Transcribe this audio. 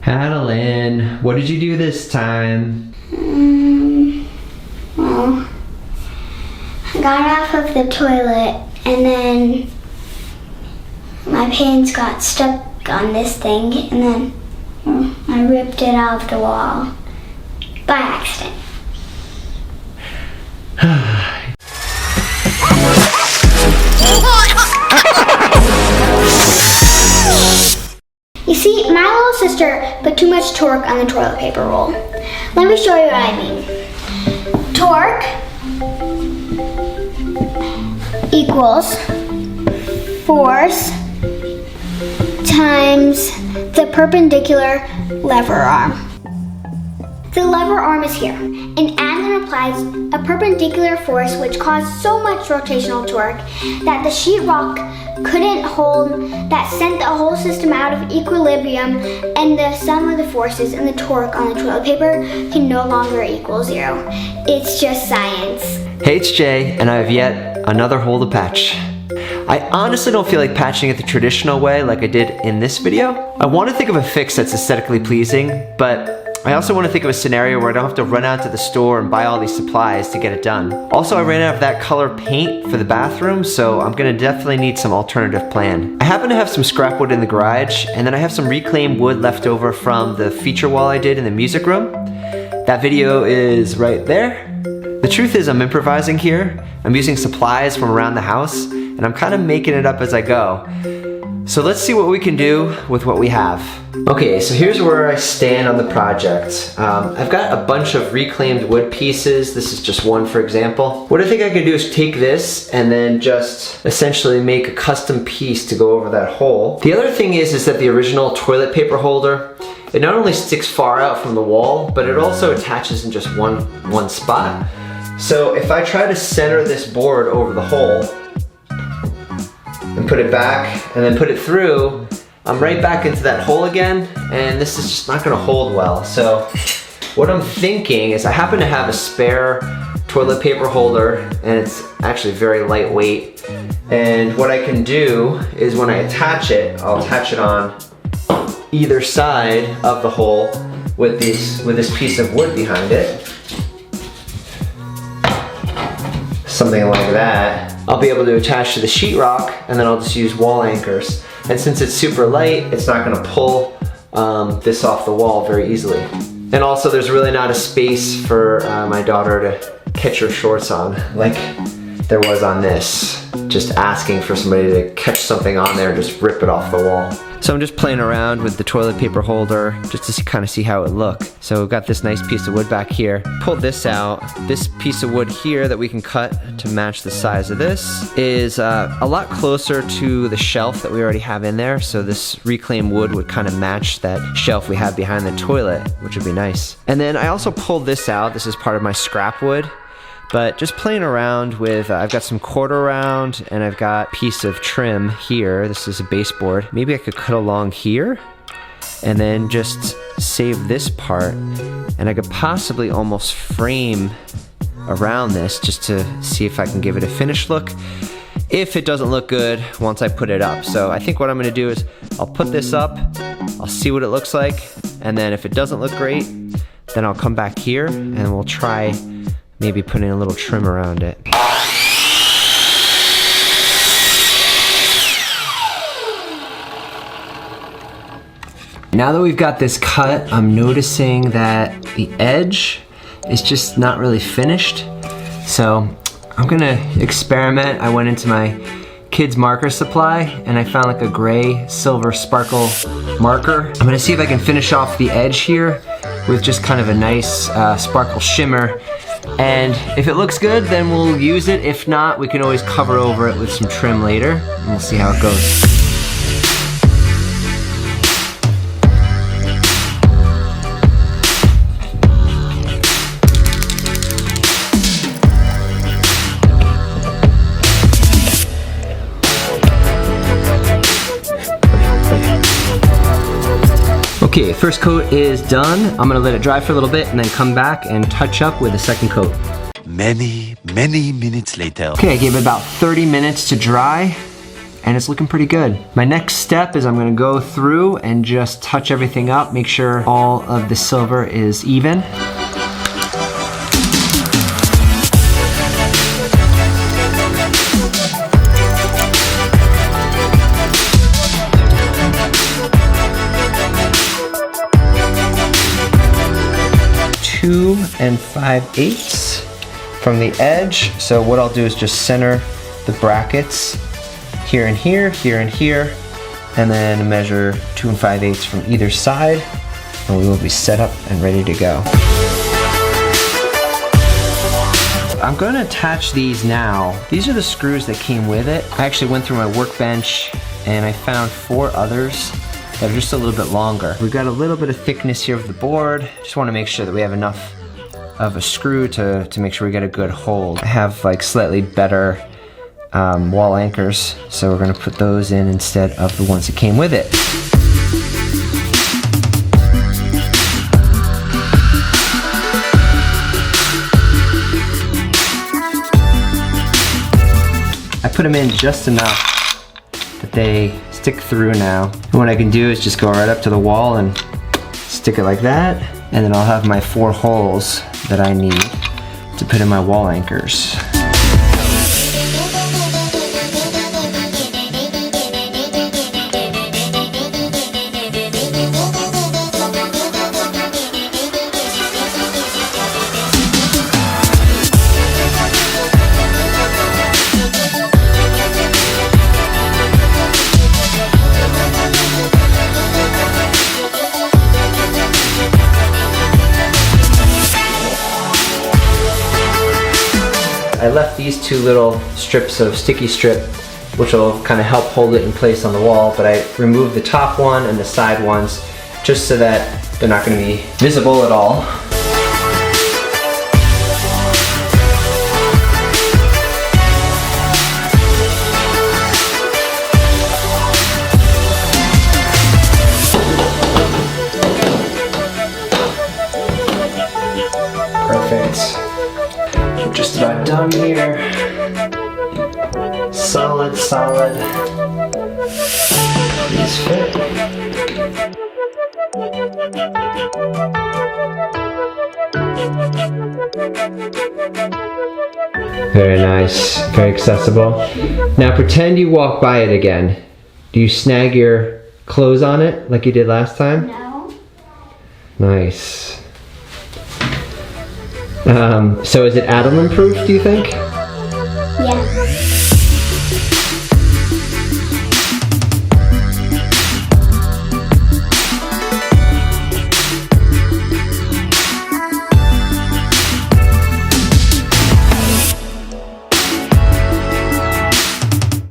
Adeline, what did you do this time? Well, I got off of the toilet and then my pants got stuck on this thing and then I ripped it off the wall by accident. You see, my little sister put too much torque on the toilet paper roll. Let me show you what I mean. Torque equals force times the perpendicular lever arm. The lever arm is here, and Adeline applies a perpendicular force which caused so much rotational torque that the sheetrock couldn't hold, that sent the whole system out of equilibrium, and the sum of the forces and the torque on the toilet paper can no longer equal 0. It's just science. Hey, it's Jay, and I have yet another hole to patch. I honestly don't feel like patching it the traditional way like I did in this video. I want to think of a fix that's aesthetically pleasing, but I also want to think of a scenario where I don't have to run out to the store and buy all these supplies to get it done. Also, I ran out of that color paint for the bathroom, so I'm gonna definitely need some alternative plan. I happen to have some scrap wood in the garage, and then I have some reclaimed wood left over from the feature wall I did in the music room. That video is right there. The truth is I'm improvising here. I'm using supplies from around the house, and I'm kind of making it up as I go. So let's see what we can do with what we have. Okay, so here's where I stand on the project. I've got a bunch of reclaimed wood pieces. This is just one, for example. What I think I can do is take this and then just essentially make a custom piece to go over that hole. The other thing is that the original toilet paper holder, it not only sticks far out from the wall, but it also attaches in just one spot. So if I try to center this board over the hole, and put it back, and then put it through, I'm right back into that hole again, and this is just not gonna hold well. So what I'm thinking is I happen to have a spare toilet paper holder, and it's actually very lightweight. And what I can do is when I attach it, I'll attach it on either side of the hole with this piece of wood behind it. Something like that. I'll be able to attach to the sheetrock, and then I'll just use wall anchors. And since it's super light, it's not gonna pull this off the wall very easily. And also there's really not a space for my daughter to catch her shorts on, like there was on this. Just asking for somebody to catch something on there and just rip it off the wall. So I'm just playing around with the toilet paper holder just to kind of see how it looks. So we've got this nice piece of wood back here. Pulled this out. This piece of wood here that we can cut to match the size of this is a lot closer to the shelf that we already have in there. So this reclaimed wood would kind of match that shelf we have behind the toilet, which would be nice. And then I also pulled this out. This is part of my scrap wood. But just playing around with, I've got some quarter round and I've got a piece of trim here. This is a baseboard. Maybe I could cut along here and then just save this part, and I could possibly almost frame around this just to see if I can give it a finished look if it doesn't look good once I put it up. So I think what I'm gonna do is I'll put this up, I'll see what it looks like, and then if it doesn't look great, then I'll come back here and we'll try maybe putting a little trim around it. Now that we've got this cut, I'm noticing that the edge is just not really finished. So I'm gonna experiment. I went into my kids marker supply and I found like a gray silver sparkle marker. I'm gonna see if I can finish off the edge here with just kind of a nice sparkle shimmer. And if it looks good, then we'll use it. If not, we can always cover over it with some trim later, and we'll see how it goes. Okay, first coat is done. I'm gonna let it dry for a little bit and then come back and touch up with the second coat. Many minutes later. Okay, I gave it about 30 minutes to dry, and it's looking pretty good. My next step is I'm gonna go through and just touch everything up, make sure all of the silver is even. Two and 5/8 from the edge. So what I'll do is just center the brackets here and here, here and here, and then measure 2 and 5/8 from either side, and we will be set up and ready to go. I'm going to attach these now. These are the screws that came with it. I actually went through my workbench and I found 4 others that are just a little bit longer. We've got a little bit of thickness here of the board. Just want to make sure that we have enough of a screw to make sure we get a good hold. I have like slightly better wall anchors, so we're going to put those in instead of the ones that came with it. I put them in just enough that they stick through now. And what I can do is just go right up to the wall and stick it like that, and then I'll have my 4 holes that I need to put in my wall anchors. I left these 2 little strips of sticky strip, which will kind of help hold it in place on the wall, but I removed the top one and the side ones just so that they're not going to be visible at all. Perfect. Just about done here. Solid, solid. These fit. Very nice, very accessible. Now pretend you walk by it again. Do you snag your clothes on it like you did last time? No. Nice. So is it Adelman proof, do you think? Yeah.